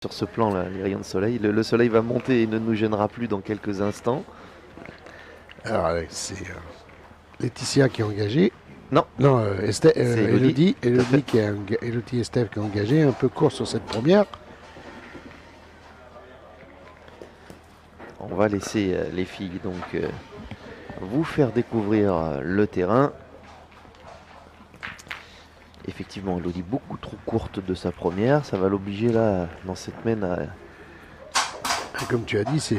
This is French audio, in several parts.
Sur ce plan là, les rayons de soleil. Le soleil va monter et ne nous gênera plus dans quelques instants. Alors, c'est Laetitia qui est engagée. Non, Non, c'est Elodie, tout à fait. Elodie et Steph qui est engagée, un peu court sur cette première. On va laisser les filles donc vous faire découvrir le terrain. Effectivement, Elodie beaucoup trop courte de sa première. Ça va l'obliger là, dans cette mène à... Et comme tu as dit,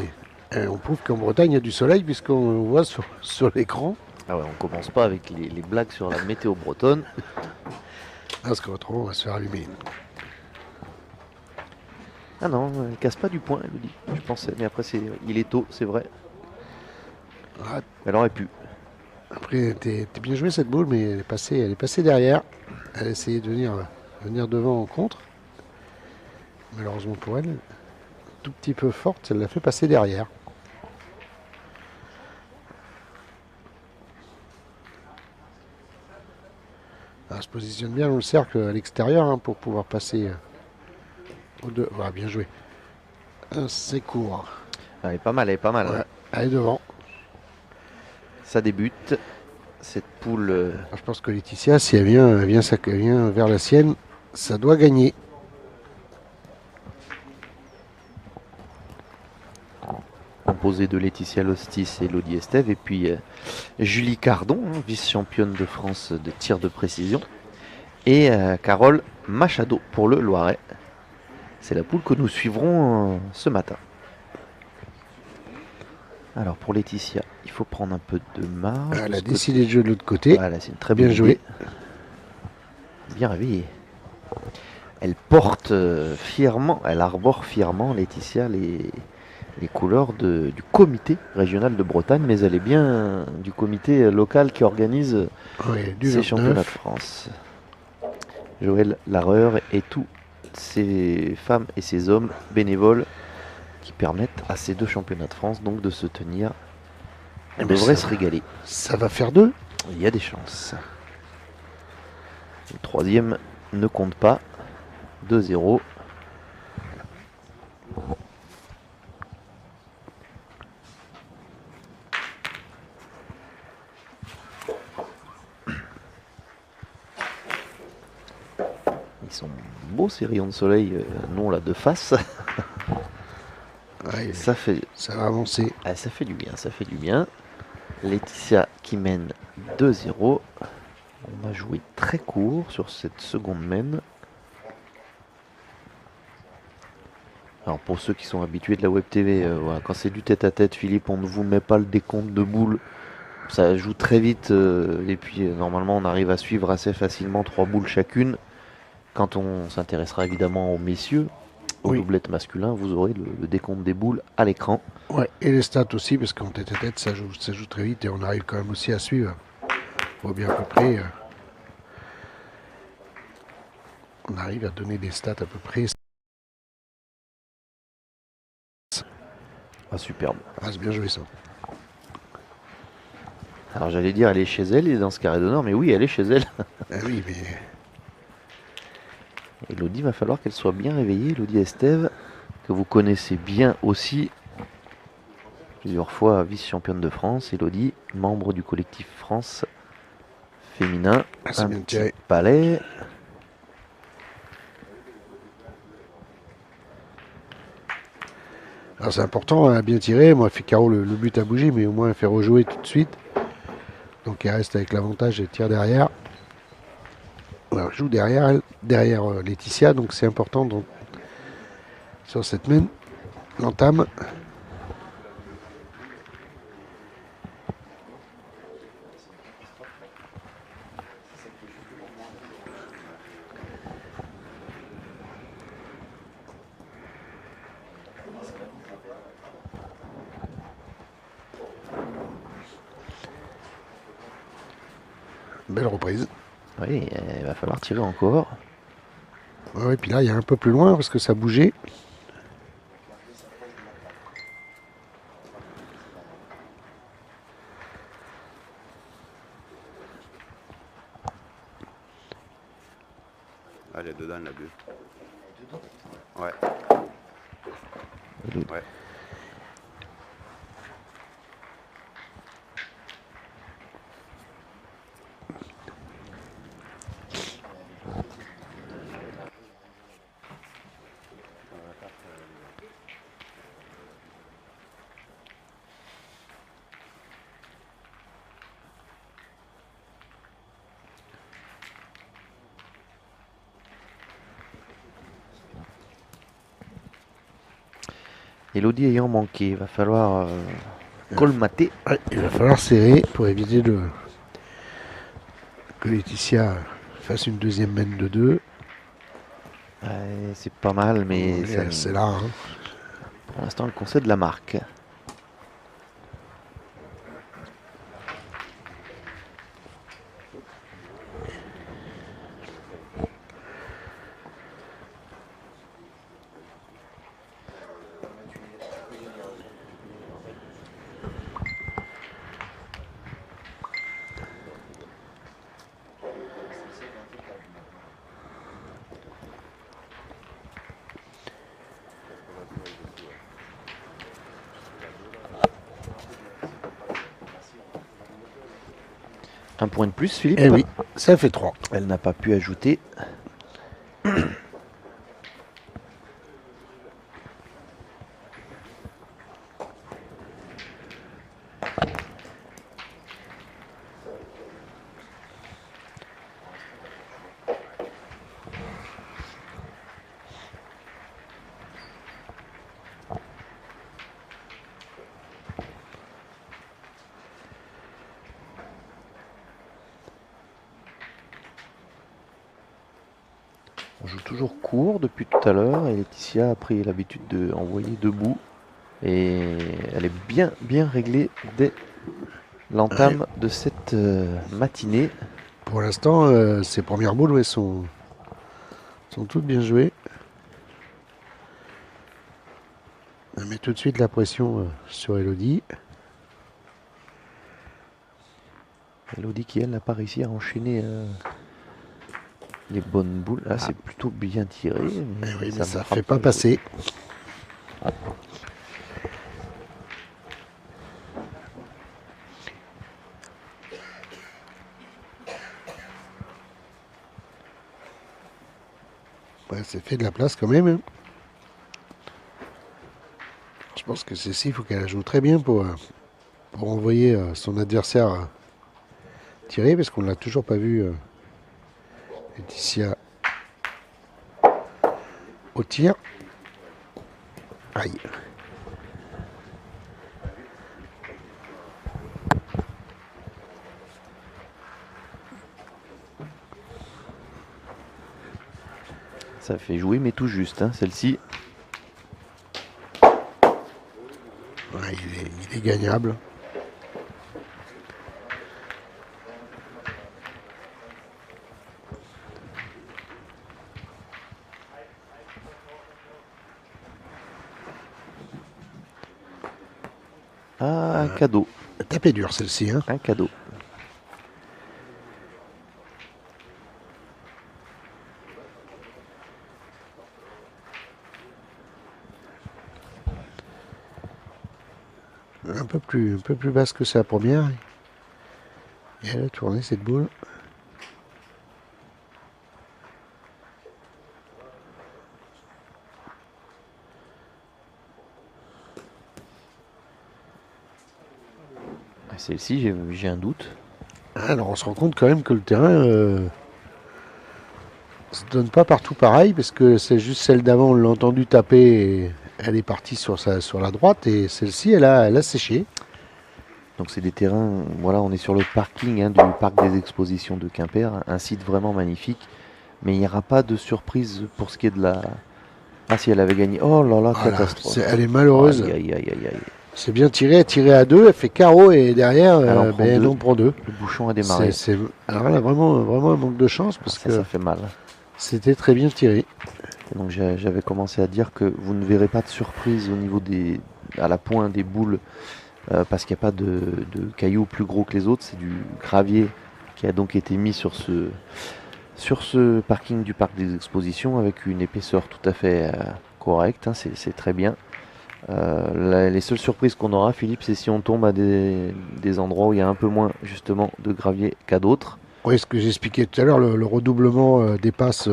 on prouve qu'en Bretagne, il y a du soleil puisqu'on voit sur l'écran. Ah ouais, on commence pas avec les blagues sur la météo bretonne. Parce qu'autrement, on va se faire allumer. Ah non, elle casse pas du point, Elodie. Je pensais, mais après il est tôt, c'est vrai. Ah, Elle aurait pu. après, t'es bien joué cette boule, mais elle est passée derrière. Elle a essayé de venir devant en contre. Malheureusement pour elle, tout petit peu forte, elle l'a fait passer derrière. Elle se positionne bien dans le cercle à l'extérieur hein, pour pouvoir passer aux deux. Voilà, bien joué. C'est court. Elle est pas mal, elle est pas mal. Ouais, elle est devant. Ça débute. Cette poule... Alors, je pense que Laetitia, si elle vient vers la sienne, ça doit gagner. composée de Laetitia Lostis et Elodie Estève, et puis Julie Cardon, vice-championne de France de tir de précision, et Carole Machado pour le Loiret. C'est la poule que nous suivrons ce matin. Alors pour Laetitia, il faut prendre un peu de marge. Elle a décidé de jouer de l'autre côté. Voilà, c'est une très bonne bien joué. Idée. Bien réveillée. Elle porte fièrement, elle arbore fièrement, Laetitia, les couleurs du comité régional de Bretagne, mais elle est bien du comité local qui organise ces championnats de France. Joël Larreur et tous ces femmes et ces hommes bénévoles qui permettent à ces deux championnats de France donc de se tenir. On devrait se régaler. Ça va faire 2. Il y a des chances. Le troisième ne compte pas. 2-0. Ils sont beaux ces rayons de soleil, non là de face. Ouais, ça va avancer. Ah, ça fait du bien, ça fait du bien. Laetitia qui mène 2-0. On a joué très court sur cette seconde mène. Alors pour ceux qui sont habitués de la web TV, voilà, quand c'est du tête à tête, Philippe, on ne vous met pas le décompte de boules. Ça joue très vite et puis normalement on arrive à suivre assez facilement 3 boules chacune. Quand on s'intéressera évidemment aux messieurs, aux doublettes masculins, vous aurez le décompte des boules à l'écran. Ouais, et les stats aussi, parce qu'en tête à tête, ça joue très vite et on arrive quand même aussi à suivre. On voit bien à peu près. On arrive à donner des stats à peu près. Ah, superbe. Ah, c'est bien joué ça. Alors j'allais dire elle est chez elle et dans ce carré d'honneur, mais oui, elle est chez elle. Ah oui, mais... Elodie, va falloir qu'elle soit bien réveillée, Elodie Estève, que vous connaissez bien aussi. Plusieurs fois vice-championne de France, Elodie, membre du collectif France féminin. Un petit palais. Alors c'est important à bien tirer. Moi, Caro, le but a bougé, mais au moins elle fait rejouer tout de suite. Donc elle reste avec l'avantage et tire derrière. Alors, joue derrière Laetitia, donc c'est important sur cette mène. L'entame. Belle reprise. Oui, il va falloir tirer encore. Ouais, puis là, il y a un peu plus loin parce que ça bougeait. Elle est dedans, la bulle. Ouais. Elodie. Ouais. Elodie ayant manqué, il va falloir colmater. Ouais, il va falloir serrer pour éviter que Laetitia fasse une deuxième mène de 2. Ouais, c'est pas mal, mais C'est là. Hein. pour l'instant, elle concède la marque. Un point de plus, Philippe. Eh oui, ça fait 3. Elle n'a pas pu ajouter. On joue toujours court depuis tout à l'heure et Laetitia a pris l'habitude d'envoyer debout. Et elle est bien réglée dès l'entame de cette matinée. Pour l'instant, ses premières boules ouais, sont toutes bien jouées. Elle met tout de suite la pression sur Elodie. Elodie qui, elle, n'a pas réussi à enchaîner les bonnes boules. Là, c'est plutôt bien tiré. Mais Oui, mais ça ne frappe fait pas passer. Ouais, c'est fait de la place quand même. Hein. Je pense que celle-ci, il faut qu'elle la joue très bien pour envoyer son adversaire tirer, parce qu'on ne l'a toujours pas vu Laetitia au tir. Aïe. Ça fait jouer, mais tout juste, hein, celle-ci. Ouais, il est gagnable. Ah, un cadeau. Tapé dur celle-ci. Hein. Un cadeau. Un peu plus basse que sa première. Et elle a tourné cette boule. Celle-ci, j'ai un doute. Alors on se rend compte quand même que le terrain se donne pas partout pareil, parce que c'est juste celle d'avant, on l'a entendu taper et elle est partie sur la droite, et celle-ci elle a séché. Donc c'est des terrains, voilà, on est sur le parking du parc des expositions de Quimper, un site vraiment magnifique, mais il n'y aura pas de surprise pour ce qui est de la... Ah si elle avait gagné, oh là là, Voilà, catastrophe. elle est malheureuse. Aïe, aïe, aïe, aïe, aïe. C'est bien tiré, elle tiré à 2, elle fait carreau et derrière elle en prend 2. Le bouchon a démarré. Alors elle a vraiment un manque de chance, parce que ça fait mal. C'était très bien tiré. Et donc j'avais commencé à dire que vous ne verrez pas de surprise au niveau à la pointe des boules, parce qu'il n'y a pas de cailloux plus gros que les autres, c'est du gravier qui a donc été mis sur ce parking du parc des expositions avec une épaisseur tout à fait correcte, hein, c'est très bien. Les seules surprises qu'on aura, Philippe, c'est si on tombe à des endroits où il y a un peu moins justement de gravier qu'à d'autres. Oui, ce que j'expliquais tout à l'heure, le redoublement des passes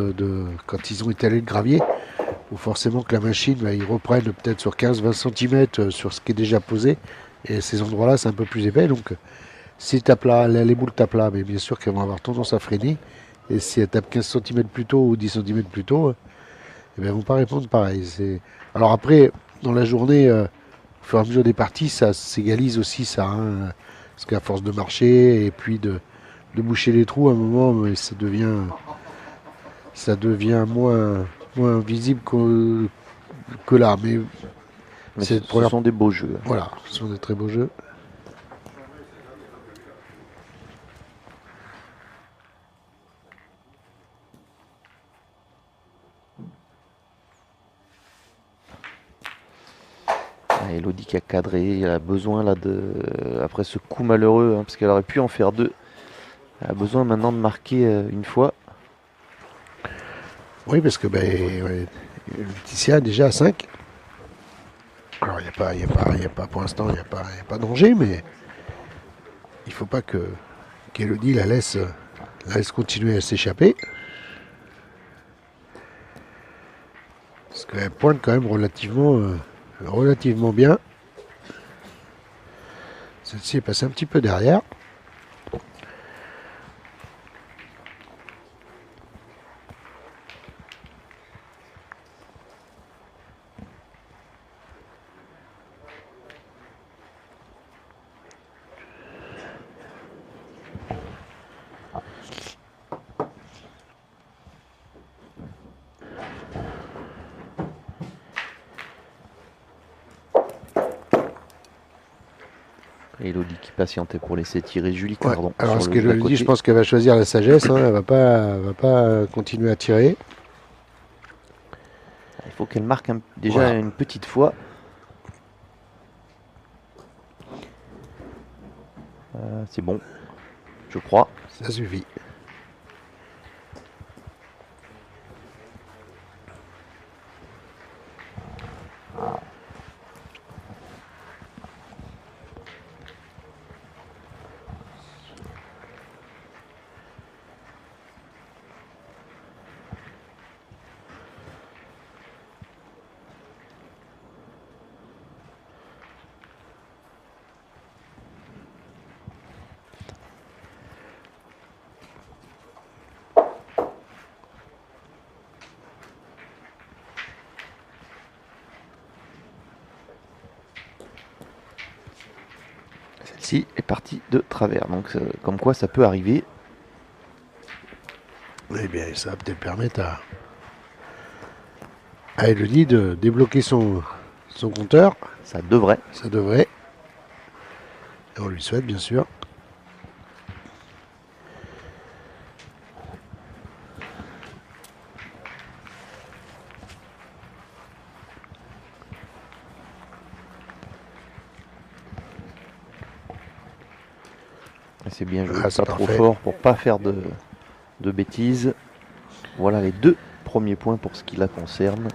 quand ils ont étalé le gravier, où forcément que la machine, bah, ils reprennent peut-être sur 15-20 cm sur ce qui est déjà posé. Et ces endroits-là, c'est un peu plus épais. Donc, si tapent là, les boules tapent là, mais bien sûr qu'elles vont avoir tendance à freiner. Et si elles tapent 15 cm plus tôt ou 10 cm plus tôt, eh bien, elles vont pas répondre pareil. Alors après, dans la journée, au fur et à mesure des parties, ça s'égalise aussi ça. Hein, parce qu'à force de marcher et puis de boucher les trous, à un moment, ça devient moins visible que là. Mais Mais c'est ce première. sont des beaux jeux. Voilà, ce sont des très beaux jeux. Ah, Elodie qui a cadré, elle a besoin là après ce coup malheureux, hein, parce qu'elle aurait pu en faire deux. Elle a besoin maintenant de marquer une fois. Oui, parce que ben, ouais, Laetitia déjà à 5. Alors, il y a pas, pour l'instant, il y a pas danger, mais il faut pas qu'Elodie la laisse continuer à s'échapper. Parce qu'elle pointe quand même relativement bien. Celle-ci est passée un petit peu derrière. Elodie qui patientait pour laisser tirer Julie Ouais. Cardon Alors, sur ce le que jeu je d'à lui dis, je côté. pense qu'elle va choisir la sagesse. Hein. Elle va pas continuer à tirer. Il faut qu'elle marque déjà Voilà, une petite fois. C'est bon, je crois. ça suffit. Celle-ci est partie de travers, donc comme quoi ça peut arriver. Eh bien, ça va peut-être permettre à Elodie de débloquer son compteur. Ça devrait. Ça devrait. Et on lui souhaite, bien sûr. Et c'est bien joué, Ah, c'est pas trop parfait. fort pour pas faire de bêtises. Voilà les deux premiers points pour ce qui la concerne.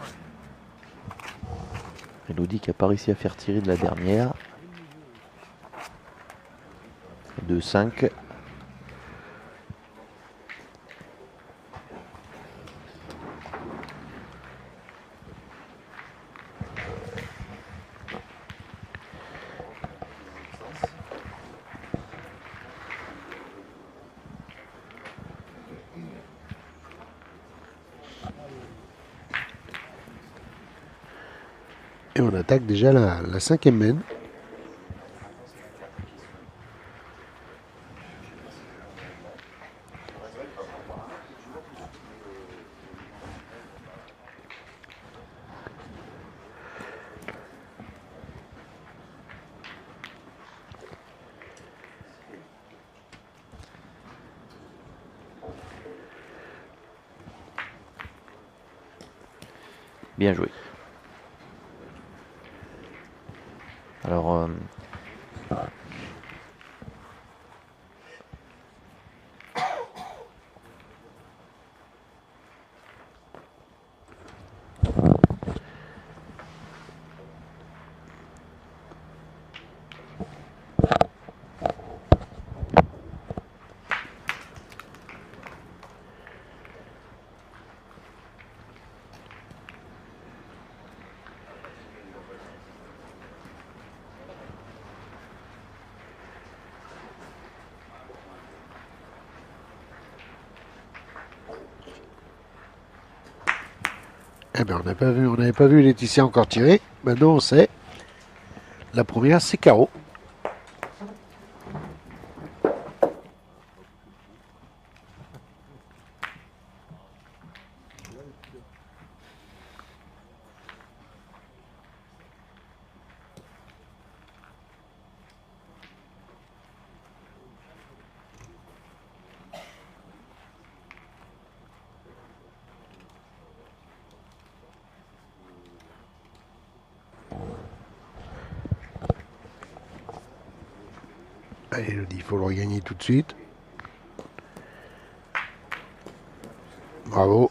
Elodie qui n'a pas réussi à faire tirer de la dernière. 2-5. Et on attaque déjà la cinquième main. Bien joué. Alors, Eh ben, on n'avait pas vu Laetitia encore tirer. Maintenant, on sait. La première, c'est carreau. Allez, Elodie, il faut le regagner tout de suite. Bravo.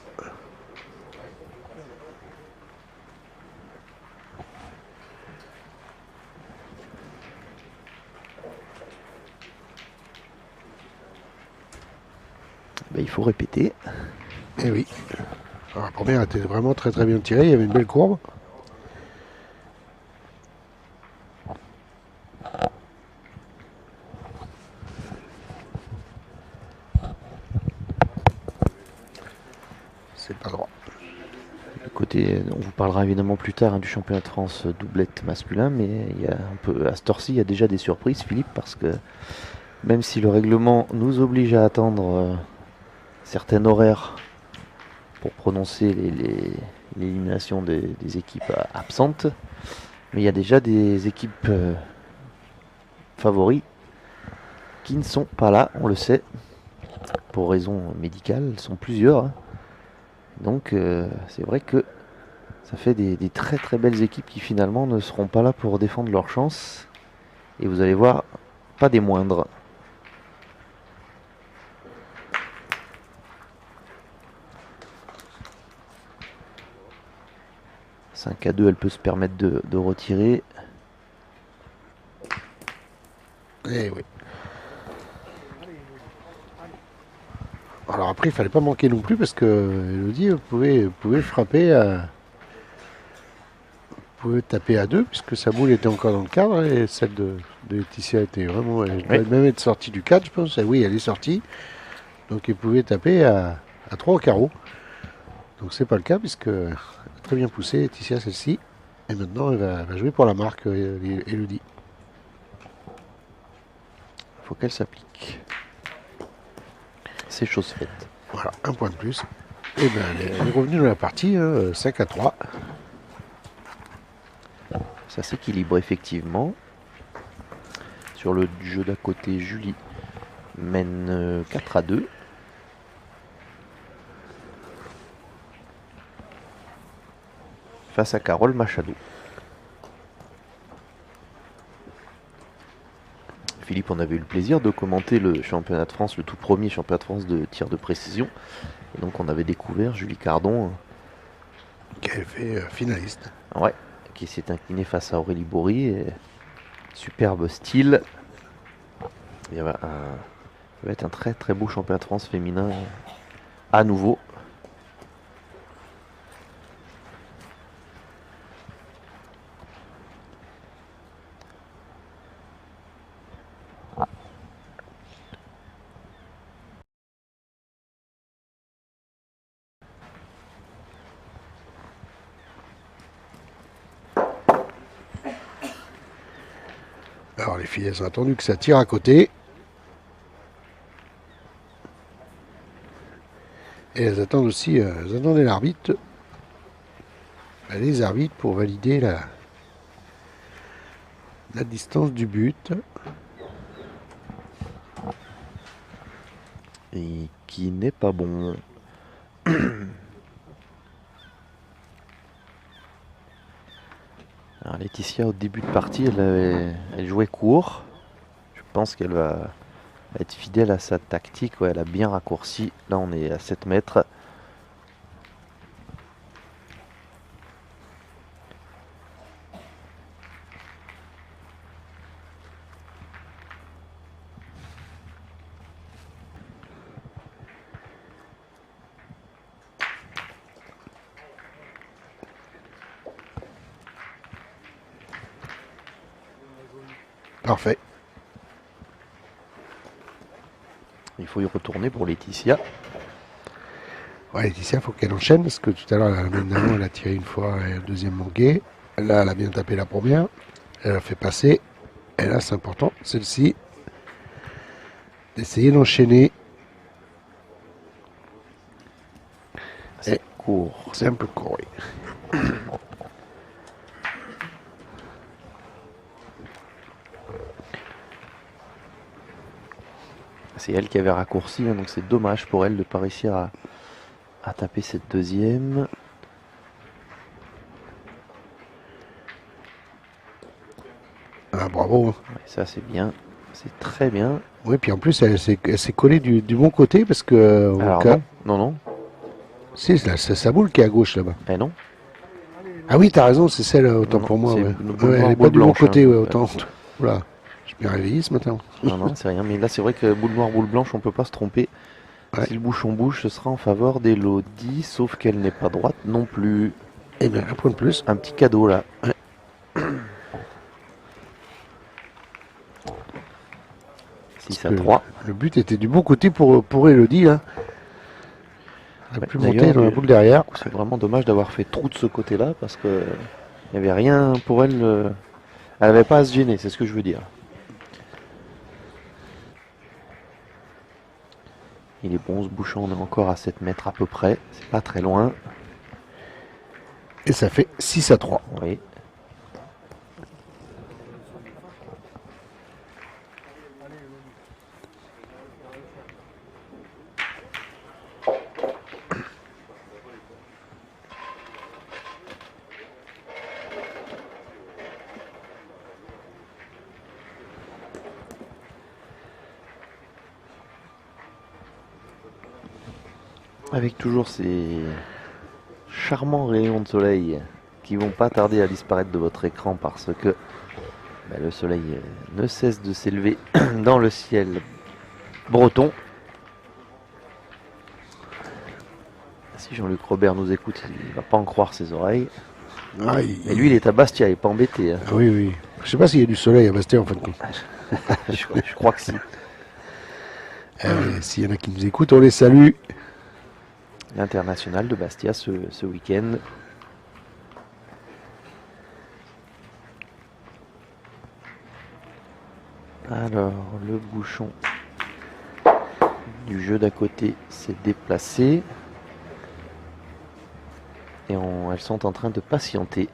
Ben, il faut répéter. Eh oui. Alors, la première était vraiment très très bien tirée. Il y avait une belle courbe. C'est pas droit. Le côté, on vous parlera évidemment plus tard, hein, du championnat de France doublette masculin, mais il y a un peu, à cette heure-ci, il y a déjà des surprises, Philippe, parce que même si le règlement nous oblige à attendre certains horaires pour prononcer l'élimination des équipes absentes, mais il y a déjà des équipes favoris qui ne sont pas là, on le sait, pour raisons médicales, elles sont plusieurs, hein. Donc c'est vrai que ça fait des très très belles équipes qui finalement ne seront pas là pour défendre leur chance. Et vous allez voir, pas des moindres. 5-2, elle peut se permettre de retirer. Eh oui. Alors après, il fallait pas manquer non plus parce que Elodie pouvait frapper pouvait taper à deux puisque sa boule était encore dans le cadre et celle de Laetitia était vraiment. Elle devait même être sortie du cadre, je pense. Et oui, elle est sortie. Donc elle pouvait taper à 3 au carreau. Donc c'est pas le cas puisque elle a très bien poussé Laetitia celle-ci. Et maintenant elle va jouer pour la marque Elodie. Faut qu'elle s'applique. C'est chose faite. Voilà, un point de plus. Et bien elle est revenue dans la partie 5-3. Ça s'équilibre effectivement. Sur le jeu d'à côté, Julie mène 4-2. Face à Carole Machado. Philippe, on avait eu le plaisir de commenter le championnat de France, le tout premier championnat de France de tir de précision. Et donc on avait découvert Julie Cardon. Qui avait fait finaliste. Ouais, qui s'est inclinée face à Aurélie Bory. Et superbe style. Ça va être un très très beau championnat de France féminin à nouveau. Alors les filles, elles ont attendu que ça tire à côté. Et elles attendent aussi, elles attendaient l'arbitre. Les arbitres pour valider la distance du but. Et qui n'est pas bon. Alors Laetitia, au début de partie, elle jouait court. Je pense qu'elle va être fidèle à sa tactique. Ouais, elle a bien raccourci. Là, on est à 7 mètres. Parfait. Il faut y retourner pour Laetitia. Ouais, Laetitia, faut qu'elle enchaîne parce que tout à l'heure, la main d'avant, elle a tiré une fois et le deuxième manqué. Là, elle a bien tapé la première. Elle a fait passer. Et là, c'est important, celle-ci, d'essayer d'enchaîner. C'est Et court. c'est un peu court, oui. C'est elle qui avait raccourci, hein, donc c'est dommage pour elle de ne pas réussir à taper cette deuxième. Ah, bravo. Ouais, ça c'est bien, c'est très bien. Oui, puis en plus, elle s'est collée du bon côté parce que. Alors non, non, non, Si, c'est sa boule qui est à gauche là-bas. eh non, Ah oui, t'as raison, c'est celle, non, autant non, pour moi. c'est Ouais. une boule Ouais, elle noire, est pas boule du bon blanche, hein, côté, ouais, donc, autant. Voilà, je suis bien réveillé ce matin. non, non, c'est rien. Mais là c'est vrai que boule noire, boule blanche, on peut pas se tromper. Ouais. Si le bouchon bouge, ce sera en faveur d'Elodie, sauf qu'elle n'est pas droite non plus. Eh bien, un point de plus. Un petit cadeau là. Ouais. 6 à 3. Le but était du bon côté pour Elodie. Hein. Elle a Ouais, pu monter d'ailleurs, dans la boule derrière. c'est vraiment dommage d'avoir fait trou de ce côté-là parce que il n'y avait rien pour elle. Elle n'avait pas à se gêner, c'est ce que je veux dire. Il est bon ce bouchon, on est encore à 7 mètres à peu près. C'est pas très loin. Et ça fait 6 à 3. Oui. Avec toujours ces charmants rayons de soleil qui vont pas tarder à disparaître de votre écran parce que le soleil ne cesse de s'élever dans le ciel breton. Si Jean-Luc Robert nous écoute, il va pas en croire ses oreilles. Ah, Mais lui, il est à Bastia, il est pas embêté. Hein. Ah oui, oui. Je sais pas s'il y a du soleil à Bastia en fin de compte. Je crois que si. S'il y en a qui nous écoutent, on les salue. L'international de Bastia ce week-end. Alors, le bouchon du jeu d'à côté s'est déplacé. Et elles sont en train de patienter.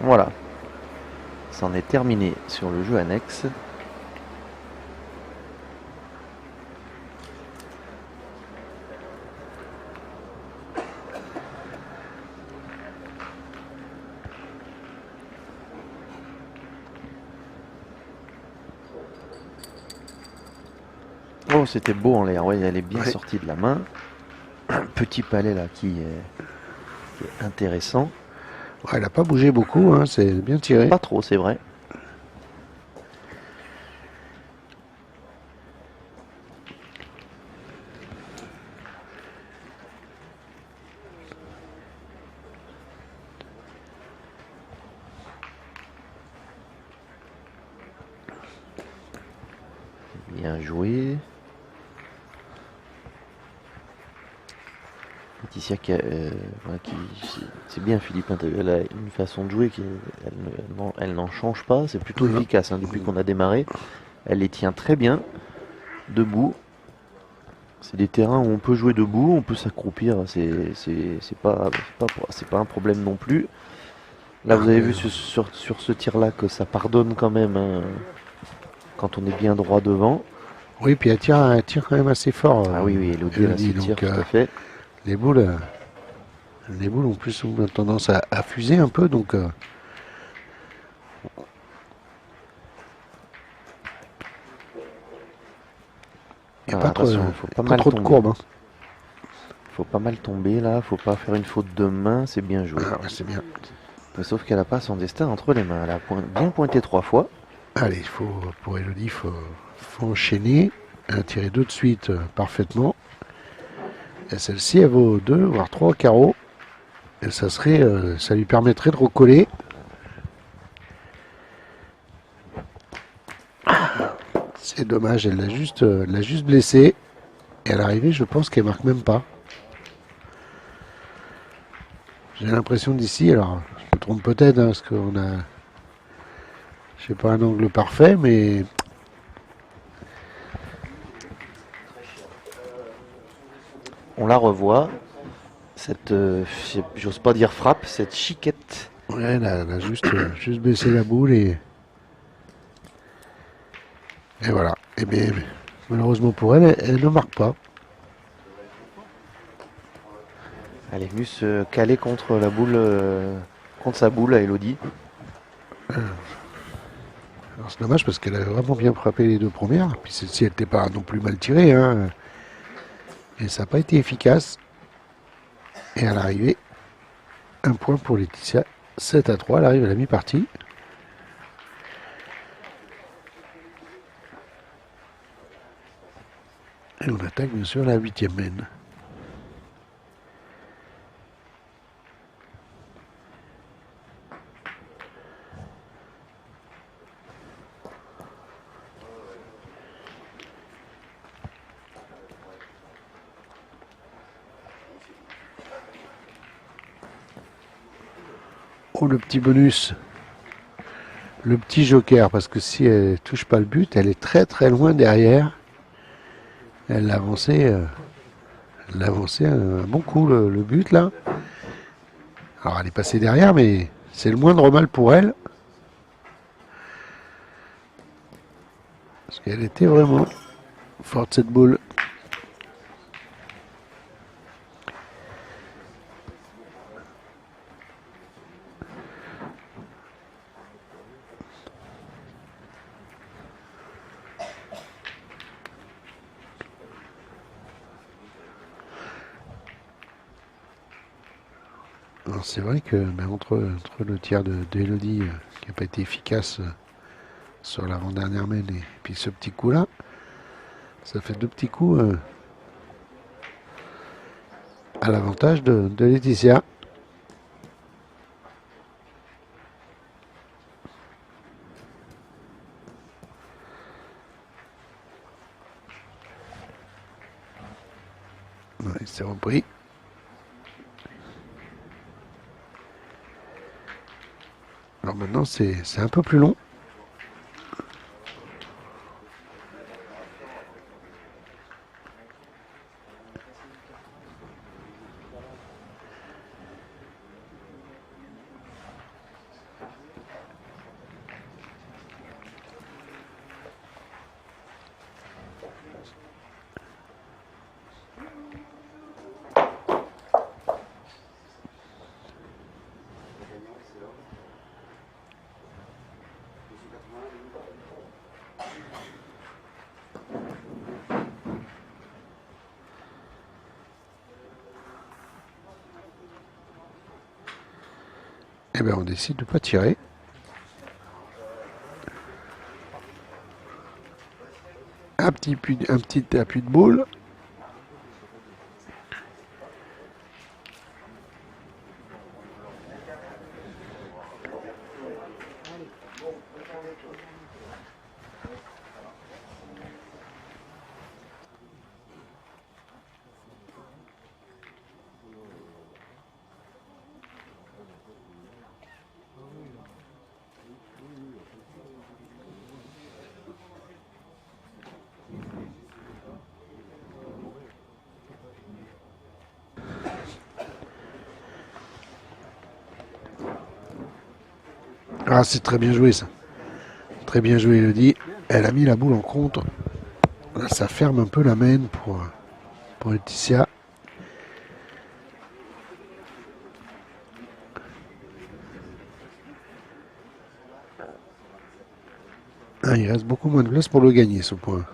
Voilà. C'en est terminé sur le jeu annexe. Oh, c'était beau en l'air. Ouais, elle est bien sortie de la main. Un petit palais là qui est intéressant. Ouais, elle n'a pas bougé beaucoup, hein, c'est bien tiré. Pas trop, c'est vrai. Bien joué. Laetitia voilà, c'est bien Philippe, hein, elle a une façon de jouer elle n'en change pas, c'est plutôt Voilà. efficace hein, depuis qu'on a démarré. Elle les tient très bien, debout. C'est des terrains où on peut jouer debout, on peut s'accroupir, c'est pas un problème non plus. Là, vous avez Après, vu sur ce tir-là que ça pardonne quand même hein, quand on est bien droit devant. oui, puis elle tire quand même assez fort, Ah oui, oui, Elodie, elle a ce Elodie. tir, Donc tout à fait. les boules, les boules en plus ont tendance à fuser un peu, donc il n'y a Alors attention, faut pas pas mal trop de tomber. courbes. Hein. Faut pas mal tomber là, faut pas faire une faute de main, c'est bien joué. Ah, ouais, c'est bien. Mais sauf qu'elle a pas son destin entre les mains. Elle a bien pointé 3 fois. Allez, pour Elodie, faut enchaîner, tirer deux de suite parfaitement. Et celle-ci, elle vaut 2, voire 3 carreaux. Et ça lui permettrait de recoller. C'est dommage, elle l'a juste blessée. Et à l'arrivée, je pense qu'elle marque même pas. J'ai l'impression d'ici, alors je me trompe peut-être, hein, parce qu'on a, je sais pas un angle parfait, mais On la revoit. Cette, j'ose pas dire frappe, cette chiquette. ouais, elle a juste baissé la boule et voilà. Et bien, malheureusement pour elle, elle ne marque pas. Elle est venue se caler contre la boule, contre sa boule à Elodie. Alors c'est dommage parce qu'elle a vraiment bien frappé les deux premières. Puis celle-ci, elle n'était pas non plus mal tirée, hein. Et ça n'a pas été efficace. Et à l'arrivée, un point pour Laetitia. 7-3, elle arrive à la mi-partie. Et on attaque bien sûr la 8e mène. Oh, le petit bonus. Le petit joker, parce que si elle touche pas le but, elle est très très loin derrière. Elle l'a avancé, un bon coup le but là. Alors elle est passée derrière, mais c'est le moindre mal pour elle. Parce qu'elle était vraiment forte cette boule. Alors c'est vrai que entre le tir d'Elodie qui n'a pas été efficace sur l'avant-dernière mène et puis ce petit coup là, ça fait deux petits coups à l'avantage de Laetitia. Ouais, c'est repris. Alors maintenant c'est un peu plus long. Et bien on décide de ne pas tirer. Un petit appui de boule. Ah, c'est très bien joué ça. Très bien joué, Elodie. Elle a mis la boule en contre. Là, ça ferme un peu la main pour Laetitia. Ah, il reste beaucoup moins de place pour le gagner, ce point.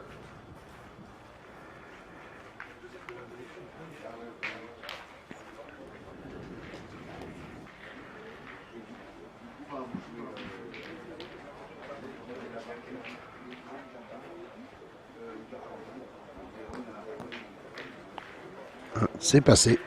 Ah, c'est passé.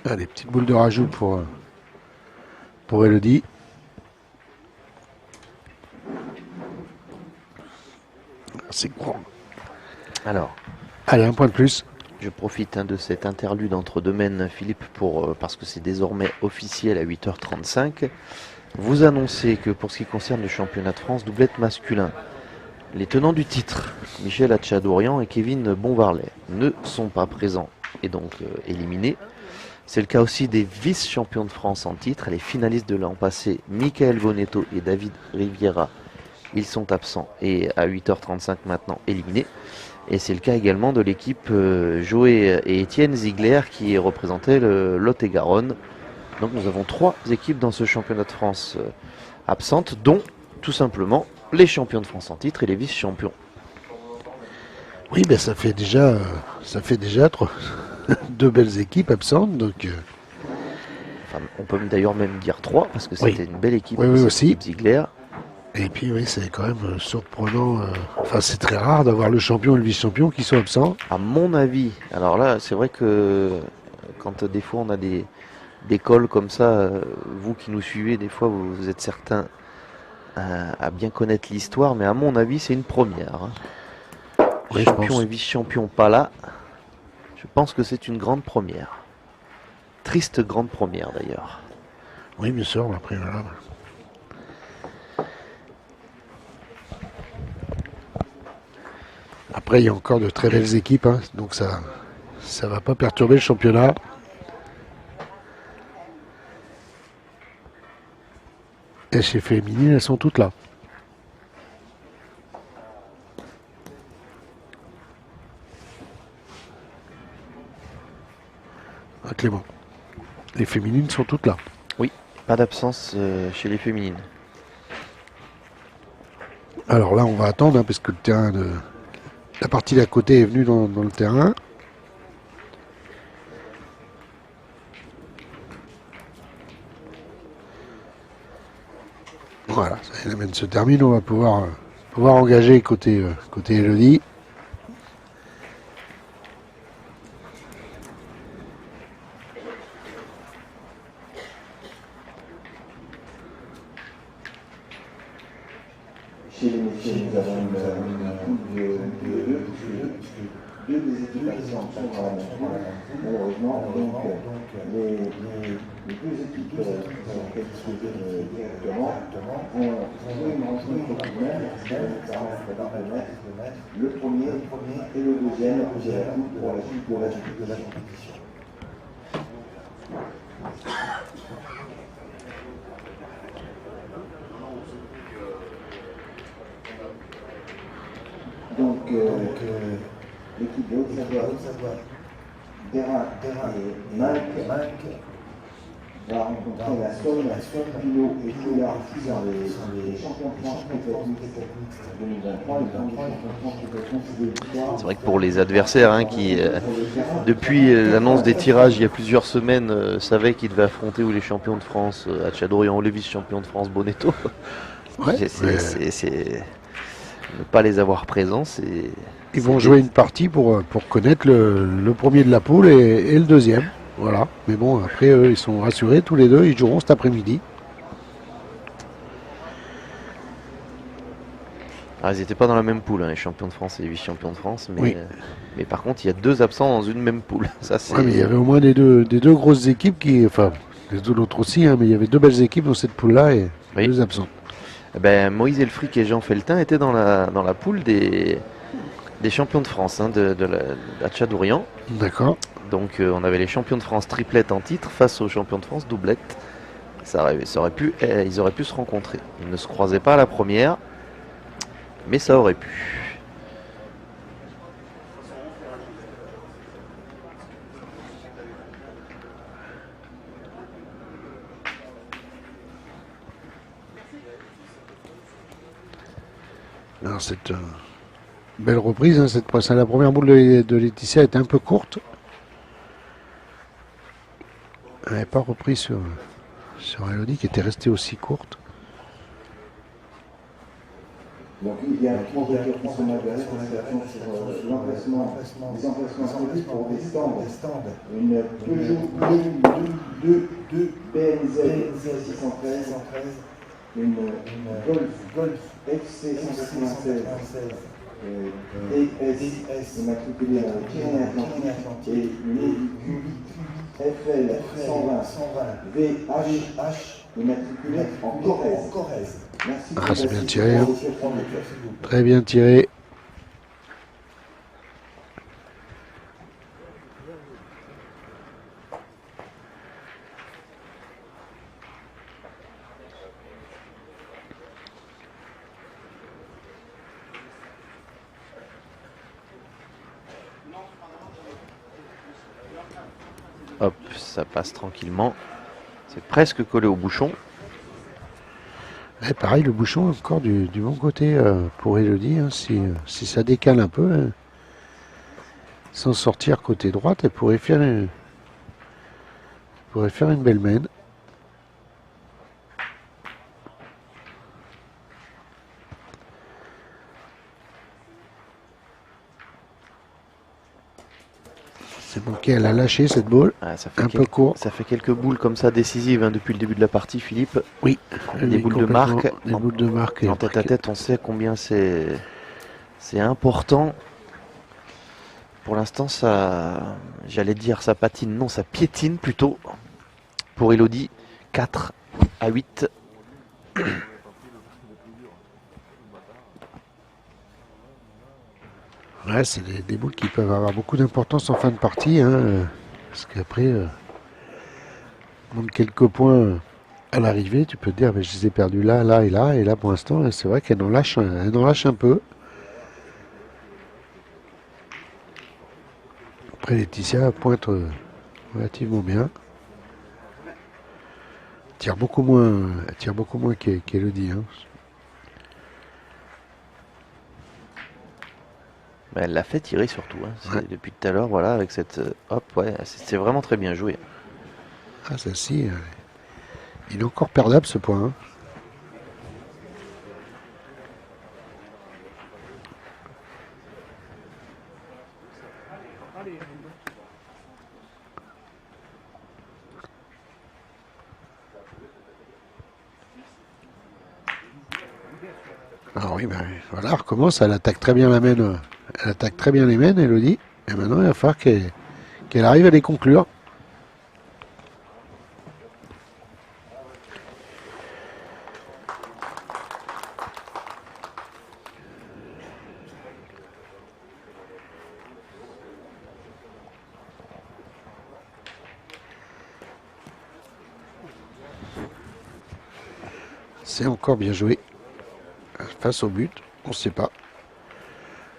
Ah, des petites boules de rajout pour Elodie. C'est grand. Alors, allez, un point de plus. Je profite de cet interlude entre domaines, Philippe, parce que c'est désormais officiel à 8h35. Vous annoncez que pour ce qui concerne le championnat de France doublette masculin, les tenants du titre, Michel Hatchadourian et Kevin Bonvarlet, ne sont pas présents et donc éliminés. C'est le cas aussi des vice-champions de France en titre, les finalistes de l'an passé, Michael Bonetto et David Riviera. Ils sont absents et à 8h35 maintenant éliminés. Et c'est le cas également de l'équipe Joé et Étienne Ziegler qui représentait le Lot-et-Garonne. Donc nous avons 3 équipes dans ce championnat de France absentes, dont tout simplement les champions de France en titre et les vice-champions. Oui, ben ça fait déjà 2 belles équipes absentes. Donc, enfin, on peut d'ailleurs même dire 3 parce que c'était une belle équipe, oui, aussi. Équipe Ziegler. Et puis oui, c'est quand même surprenant. Enfin, c'est très rare d'avoir le champion et le vice-champion qui sont absents. À mon avis, alors là, c'est vrai que quand des fois on a des calls comme ça, vous qui nous suivez, des fois vous êtes certains à bien connaître l'histoire, mais à mon avis, c'est une première. Oui, champion et vice-champion pas là. Je pense que c'est une grande première. Triste grande première d'ailleurs. Oui, bien sûr, après voilà. Après, il y a encore de très belles équipes, hein, donc ça va pas perturber le championnat. Et chez féminines, elles sont toutes là. Ah, Clément, les féminines sont toutes là. Oui, pas d'absence chez les féminines. Alors là, on va attendre, hein, parce que le terrain de... La partie d'à côté est venue dans le terrain. Voilà, ça la se termine, on va pouvoir engager côté Elodie. Chez les métiers, nous avons deux des équipes absentes sont dans la même malheureusement. Donc, les deux équipes qui sont qualifiées directement ont joué une rencontre tout de même qui va nous permettre de mettre le premier et le deuxième de la coupe pour la suite de la compétition. Donc, l'équipe de Haute-Savoie, Dera et Malk va rencontrer la Somme, Pinot et Coulard qui sont les champions de France mixte 2023. Ils ont les champions de France C'est vrai que pour les adversaires hein, qui, depuis l'annonce des tirages il y a plusieurs semaines, savaient qu'ils devaient affronter ou les champions de France, Hatchadorian ou les vice-champions de France, Bonetto. Ouais, C'est ne pas les avoir présents, c'est. Ils vont jouer une partie pour connaître le premier de la poule et le deuxième. Voilà. Mais bon, après, eux, ils sont rassurés tous les deux. Ils joueront cet après-midi. Ah, ils n'étaient pas dans la même poule, hein, les champions de France et les vice-champions de France. Mais, Oui. mais par contre, il y a 2 absents dans une même poule. Ça, c'est... Ouais, mais il y avait au moins des deux grosses équipes qui. Enfin, les deux autres aussi, hein, mais il y avait 2 belles équipes dans cette poule-là et Oui. 2 absents. Eh ben, Moïse Elfric et Jean Feltin étaient dans la poule des champions de France hein, de Hatchadorian. D'accord. Donc on avait les champions de France triplette en titre face aux champions de France doublette. Ils auraient pu se rencontrer. Ils ne se croisaient pas à la première, mais ça aurait pu. Alors cette belle reprise, hein, la première boule de Laetitia était un peu courte. Elle n'avait pas repris sur Elodie qui était restée aussi courte. Donc il y a 3 voitures qui sont intéressées sur l'emplacement, des emplacements prévus pour des stands. Une Peugeot 2 BNZ 613, une Golf FC 196 DS immatriculée dans les Pyrénées-Atlantiques et une FL 120 VH immatriculée en Corrèze. Merci. Ah, c'est bien tiré. Hein. Très bien tiré. Hop, ça passe tranquillement. C'est presque collé au bouchon. Et pareil, le bouchon encore du bon côté pour Elodie. Hein, si ça décale un peu, hein, sans sortir côté droite, elle pourrait faire une belle main. C'est manqué, elle a lâché cette boule. Ah, ça fait un peu court. Ça fait quelques boules comme ça décisives hein, depuis le début de la partie, Philippe. Oui. Des boules de marque. Des boules de marque. En tête à tête, on sait combien c'est important. Pour l'instant, ça, j'allais dire ça patine, non, ça piétine plutôt. Pour Elodie, 4 à 8. Ouais, c'est des boules qui peuvent avoir beaucoup d'importance en fin de partie. Hein, parce qu'après, manque quelques points à l'arrivée, tu peux te dire, mais je les ai perdus là, là et là. Et là, pour l'instant, c'est vrai qu'elle en lâche un peu. Après, Laetitia pointe relativement bien. Elle tire beaucoup moins qu'Elodie. Hein. Elle l'a fait tirer surtout. Hein. Ouais. Depuis tout à l'heure, voilà, avec cette hop, ouais, c'est vraiment très bien joué. Ah, celle-ci, il est encore perdable ce point. Hein. Alors oui, ben voilà, elle recommence, elle attaque très bien la main, elle attaque très bien les mains, Elodie. Et maintenant, il va falloir qu'elle arrive à les conclure. C'est encore bien joué. Face au but, on ne sait pas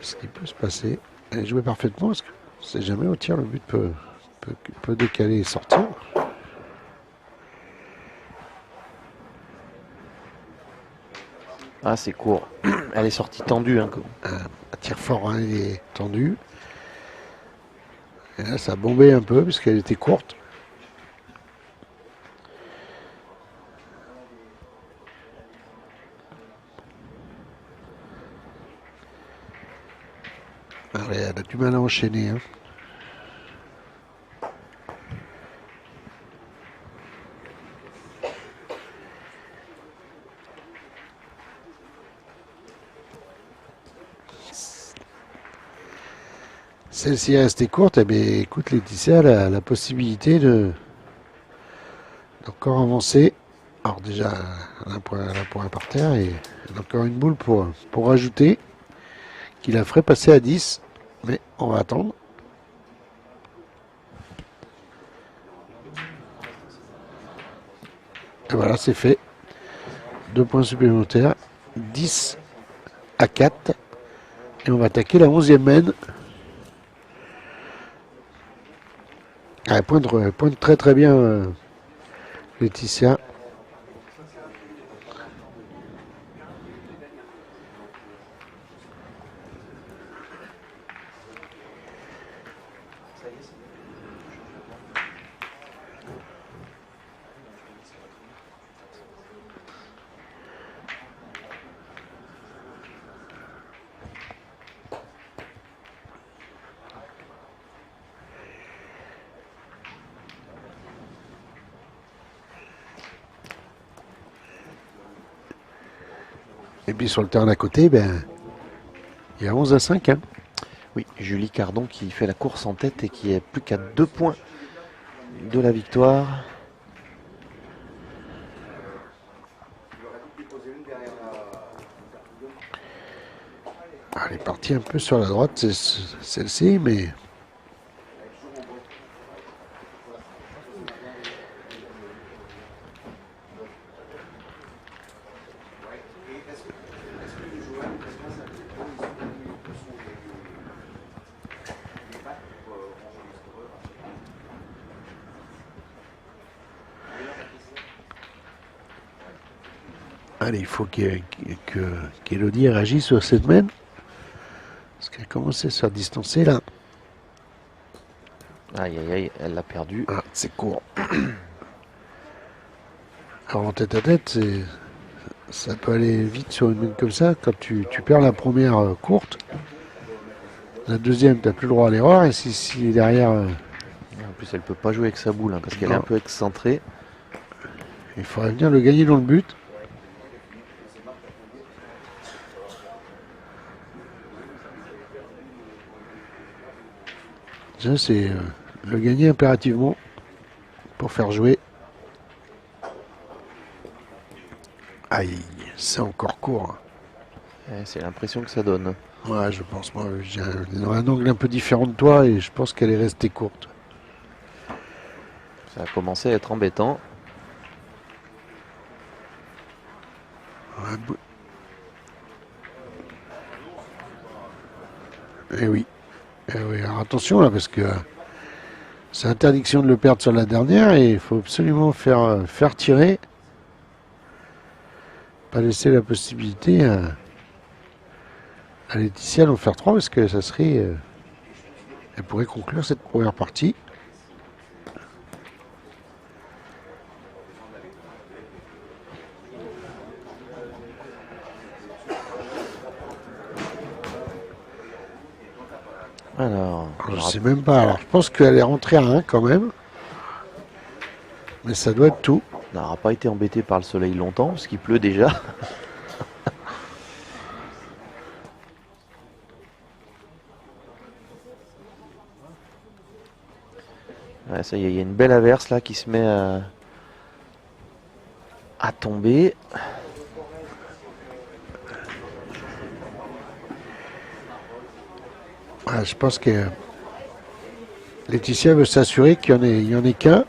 ce qui peut se passer. Elle est jouée parfaitement parce que on ne sait jamais au tir, le but peut décaler et sortir. Ah, c'est court. Elle est sortie tendue. Hein, Un tir fort, hein, il est tendu. Et là, ça a bombé un peu puisqu'elle était courte. Allez, elle a du mal à enchaîner. Hein. Celle-ci est restée courte, eh bien, écoute, Laetitia a la possibilité d'encore avancer. Alors déjà, elle a un point par terre et elle a encore une boule pour rajouter, qui la ferait passer à 10. Mais on va attendre. Et voilà, c'est fait. 2 points supplémentaires. 10 à 4. Et on va attaquer la 11e mène. Elle pointe très très bien Laetitia. Et puis sur le terrain d'à côté, ben, il y a 11 à 5. Hein. Oui, Julie Cardon qui fait la course en tête et qui est plus qu'à 2 points de la victoire. Elle est partie un peu sur la droite, celle-ci, mais... Allez, il faut qu'Elodie réagisse sur cette mène. Parce qu'elle commence à se faire distancer là. Aïe aïe aïe, elle l'a perdu. Ah, c'est court. Alors en tête à tête, ça peut aller vite sur une mène comme ça. Quand tu perds la première courte, la deuxième, tu n'as plus le droit à l'erreur. Et si derrière... En plus, elle peut pas jouer avec sa boule hein, parce qu'elle est un peu excentrée. Il faudrait venir le gagner dans le but. Ça, c'est le gagner impérativement pour faire jouer. Aïe, c'est encore court. C'est l'impression que ça donne. Ouais, je pense. Moi, j'ai un angle un peu différent de toi et je pense qu'elle est restée courte. Ça a commencé à être embêtant. Eh oui. Eh oui. Alors attention là, parce que c'est interdiction de le perdre sur la dernière et il faut absolument faire tirer. Pas laisser la possibilité à Laetitia d'en faire 3 parce que ça serait... elle pourrait conclure cette première partie. Alors, je sais même pas. Alors, je pense qu'elle est rentrée à 1 quand même. Mais ça doit être tout. on n'aura pas été embêté par le soleil longtemps parce qu'il pleut déjà. Ouais, ça y est, il y a une belle averse là qui se met à tomber. Ouais, je pense que Laetitia veut s'assurer qu'il y en ait qu'un.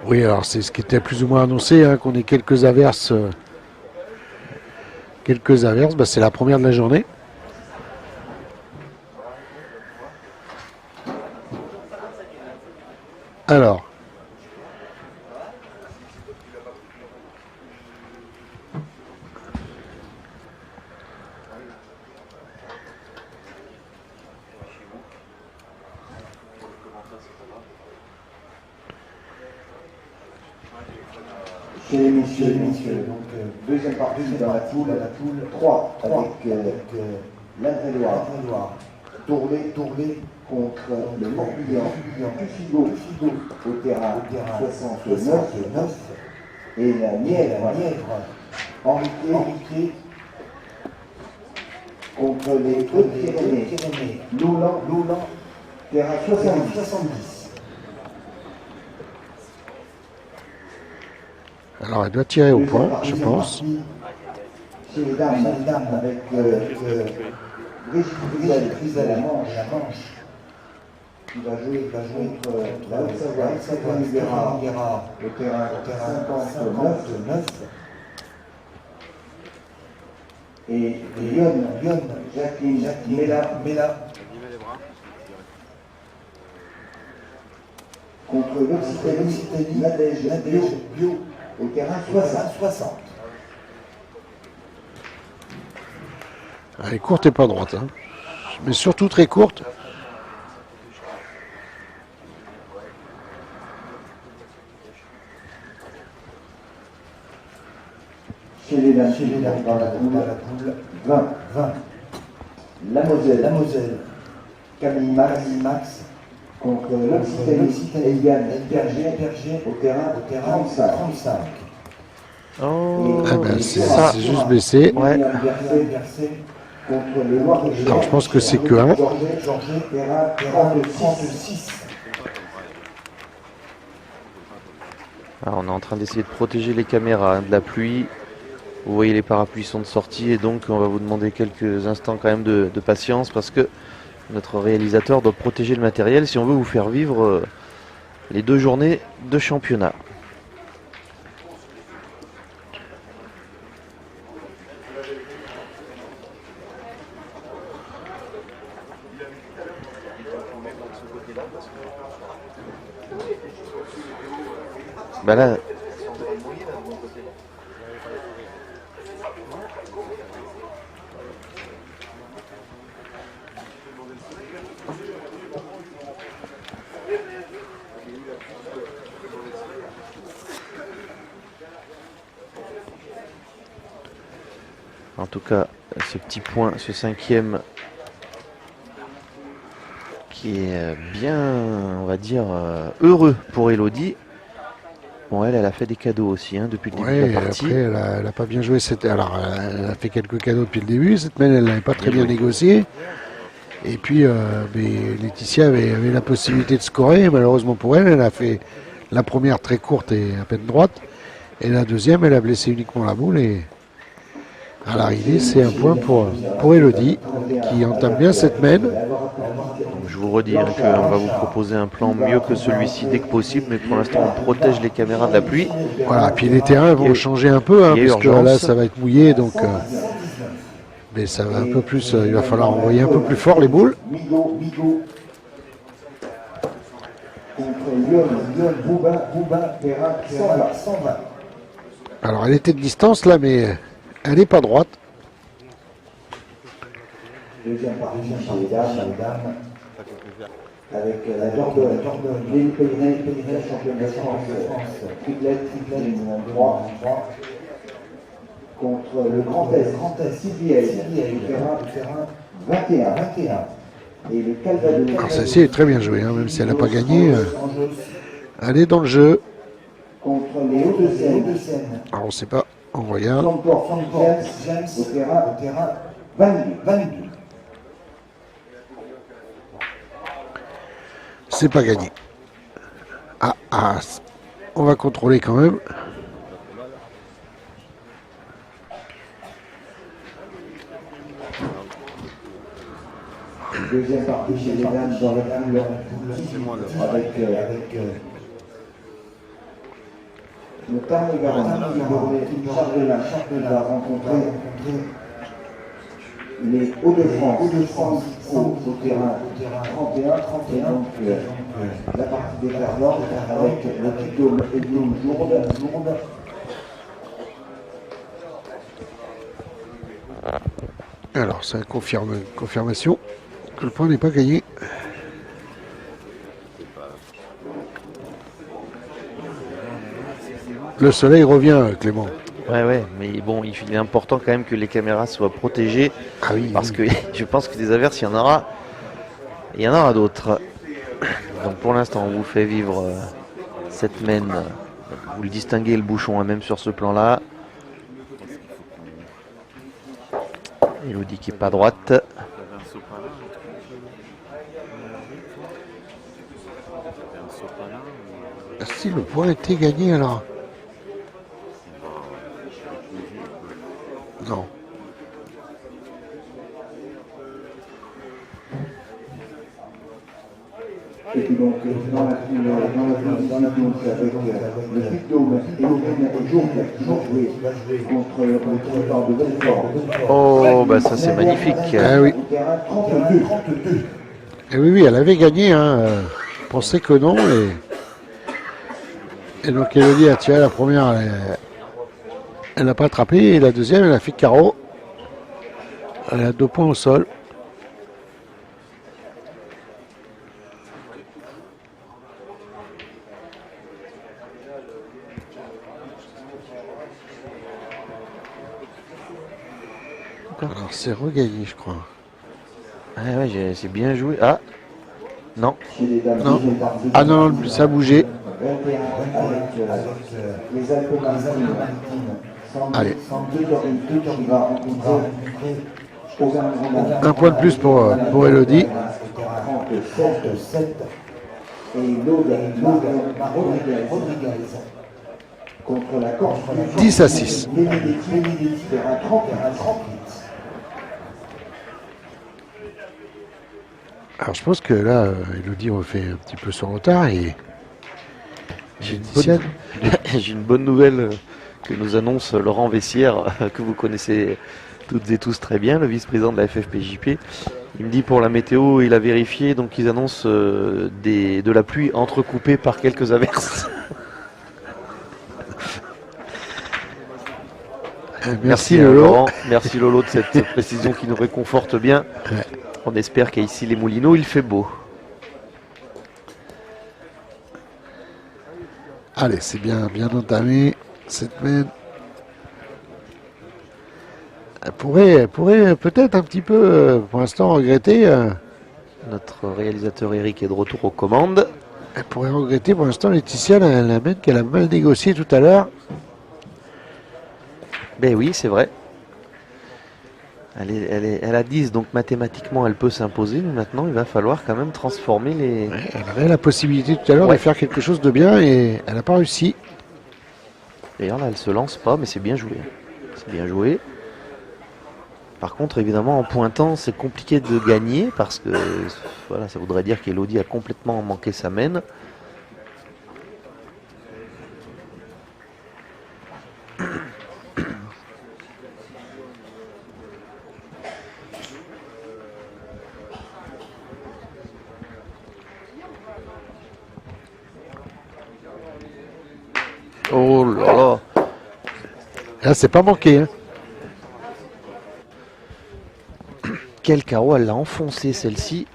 Oui, alors c'est ce qui était plus ou moins annoncé, hein, qu'on ait quelques averses. Bah, c'est la première de la journée. Alors. Chez les messieurs, donc deuxième partie dans la poule 3 avec l'Indre-et-Loire, Tourlé contre le Morbihan, Figo au terrain 69 et la Nièvre, Henriquet contre les Hautes-Pyrénées, Loulan, terrain 70. Alors elle doit tirer au point, je pense. Chez les dames avec Brigitte Grisel à la Manche, qui va jouer contre la Haute-Savoie, Stéphanie Guérard au terrain 59. Et Lyon, Jacqueline Mella contre l'Occitanie, Nadège Bio au terrain 60. Elle est courte et pas droite, hein. Mais surtout très courte. Chez les dames dans la poule 20. La Moselle, Camille Max contre l'Occitanie, Eliane Berger au terrain 35. Oh, Ah ben, ça. c'est juste baissé. Ouais. Contre le Loir-et-Cher. Alors je pense que c'est que 1. Georges, terrain 36. Alors, on est en train d'essayer de protéger les caméras hein, de la pluie. Vous voyez les parapluies sont de sortie et donc on va vous demander quelques instants quand même de patience parce que notre réalisateur doit protéger le matériel si on veut vous faire vivre les 2 journées de championnat. Bah là, en tout cas, ce petit point, ce 5e qui est bien, on va dire, heureux pour Elodie. Bon, elle a fait des cadeaux aussi hein, depuis le début de Ouais, la partie. après, elle a pas bien joué. Alors, elle a fait quelques cadeaux depuis le début. Cette semaine, elle n'avait pas très bien négocié. Et puis, mais Laetitia avait la possibilité de scorer. Malheureusement pour elle, elle a fait la première très courte et à peine droite. Et la deuxième, elle a blessé uniquement la boule. Et à l'arrivée, c'est un point pour Elodie, qui entame bien cette semaine. Donc, je vous redis hein, qu'on va vous proposer un plan mieux que celui-ci dès que possible, mais pour l'instant, on protège les caméras de la pluie. Voilà, puis les terrains vont changer un peu, hein, il y a parce que urgence. là, ça va être mouillé. Donc, mais ça va un peu plus. Il va falloir envoyer un peu plus fort les boules. Migo contre Lyon, Bouba, terrain 120. Alors, elle était de distance là, mais elle n'est pas droite. Deuxième partie chez les dames, avec la Dordogne, Lélie Pellegrin, championne de France, triplette, numéro 3, contre le Grand Est, Sylviel, terrain 21. Et le Calvados. Alors, celle-ci est très bien jouée, hein, même si elle n'a pas gagné. Elle est dans le jeu. Contre les Hauts-de-Seine. Alors, on ne sait pas, on regarde. Francfort, James, au terrain 22. C'est pas gagné. On va contrôler quand même. Deuxième partie chez les dames dans la poule avec le Tarn-et-Garonne qui va rencontrer les Hauts-de-France, au terrain 31, donc la partie des Verlandes avec le petit dôme et le dôme Jourde. Alors, ça confirme confirmation que le point n'est pas gagné. Le soleil revient, Clément. Ouais, mais bon, il est important quand même que les caméras soient protégées. Ah oui, Parce oui. que je pense que des averses, il y en aura d'autres. Donc pour l'instant, on vous fait vivre cette mène. Vous le distinguez le bouchon, hein, même sur ce plan-là. Elodie qui est pas droite. Si le point était gagné alors. Non. Et puis donc dans la donc avec le petit dôme et le Jourde qui vont jouer contre le territoire de Belfort. Oh, bah ça c'est magnifique. Ah oui. Au terrain 32. Et oui, elle avait gagné. Hein. Je pensais que non. Et donc Elodie a tiré la première. Elle n'a pas attrapé. Et la deuxième, elle a fait carreau. Elle a 2 points au sol. Alors c'est regagné, je crois. Ouais, c'est bien joué. Ah, non. Non. Ah non, ça a bougé. 21 avec les Alpes-Maritimes. Allez. 102 qui va rencontrer Auvergne-Rhône. Un point de plus pour Elodie. 37. Et l'Aude Rodriguez contre la Corse. 10-6. Benedetti terrain 38. Alors je pense que là, Elodie refait un petit peu son retard et J'ai une bonne nouvelle que nous annonce Laurent Vessière, que vous connaissez toutes et tous très bien, le vice-président de la FFPJP. Il me dit pour la météo, il a vérifié, donc ils annoncent de la pluie entrecoupée par quelques averses. Merci Lolo. Lolo. Laurent, merci Lolo de cette précision qui nous réconforte bien. Ouais. On espère qu'ici les Moulineaux, il fait beau. Allez, c'est bien entamé cette mène. Elle pourrait peut-être un petit peu, pour l'instant, regretter. Notre réalisateur Eric est de retour aux commandes. Elle pourrait regretter pour l'instant Laetitia, la mène qu'elle a mal négociée tout à l'heure. Ben oui, c'est vrai. Elle a 10, donc mathématiquement elle peut s'imposer. Mais maintenant, il va falloir quand même transformer les... Ouais, elle avait la possibilité tout à l'heure de faire quelque chose de bien et elle n'a pas réussi. D'ailleurs, là, elle se lance pas, mais c'est bien joué. C'est bien joué. Par contre, évidemment, en pointant, c'est compliqué de gagner parce que voilà, ça voudrait dire qu'Elodie a complètement manqué sa mène. Oh là là! Là, c'est pas manqué. Hein. Quel carreau, elle l'a enfoncé celle-ci.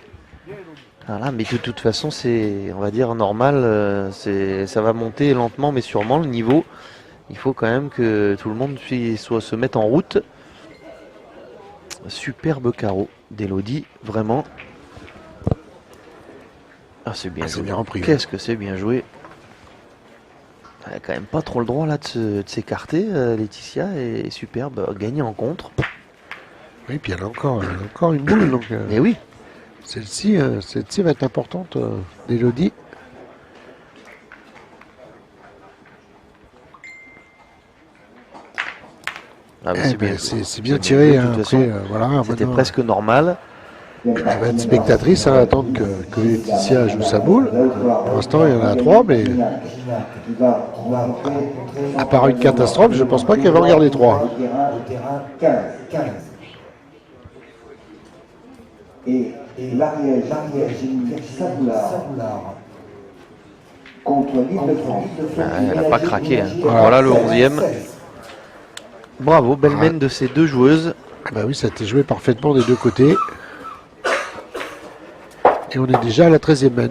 Voilà, mais de toute façon, c'est, on va dire, normal. Ça va monter lentement, mais sûrement le niveau. Il faut quand même que tout le monde se mette en route. Superbe carreau d'Elodie, vraiment. Ah, c'est bien joué. Bien repris. Qu'est-ce que c'est bien joué. Elle a quand même pas trop le droit là de s'écarter, Laetitia, est superbe, gagner en contre. Oui, puis elle a encore une boule. Donc, Mais oui. Celle-ci va être importante d'Elodie. Ah, c'est bien tiré. Hein, après, voilà, c'était presque normal. Elle va être spectatrice, hein, attendre que Laetitia joue sa boule. Pour l'instant, il y en a 3, mais à part une catastrophe, je ne pense pas qu'elle va regarder 3. Et l'Ariège Saboulard contre l'Île-de-France. Elle n'a pas craqué. Hein. Voilà. Voilà le 11e. Bravo, belle main de ces deux joueuses. Bah oui, ça a été joué parfaitement des deux côtés. Et on est déjà à la 13e main.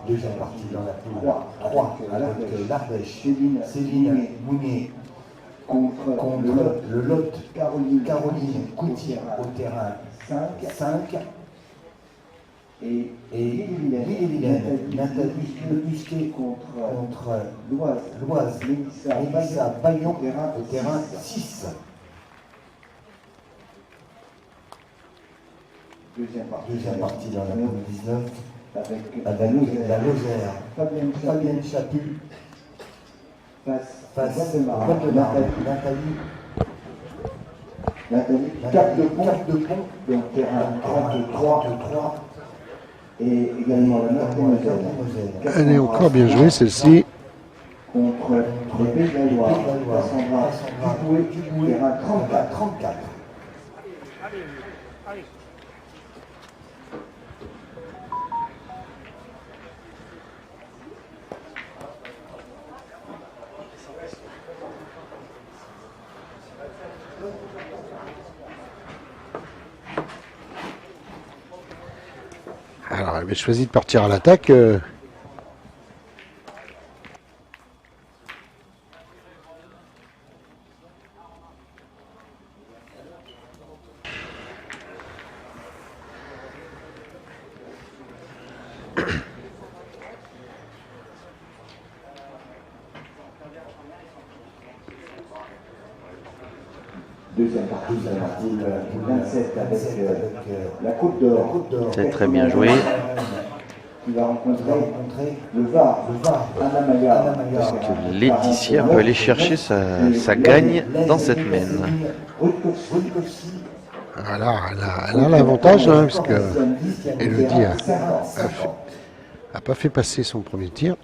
Deuxième partie dans la poule 3 avec l'Ardèche, Céline Mounier contre le Lot Caroline Coutier au terrain 5 et Lille-et-Vilaine, Nathalie Busquet contre l'Oise Mélissa Bayon au terrain 6. Deuxième partie dans la poule 19 avec la Lozère, Fabienne Chaput face Nathalie Cap de Pont, donc terrain 33 et également la Meurthe-et-Moselle. Elle est encore bien jouée celle-ci. Contre le Pays de la Loire, Cassandra Duboué, terrain 34. Alors, elle avait choisi de partir à l'attaque. Deuxième partie, la 27 avec la Coupe d'Or. C'est très bien joué. Qui va rencontrer le VAR, Anna Parce que Laetitia peut aller chercher sa gagne dans cette main. Voilà, elle a l'avantage, hein, parce que Elodie a pas fait passer son premier tir.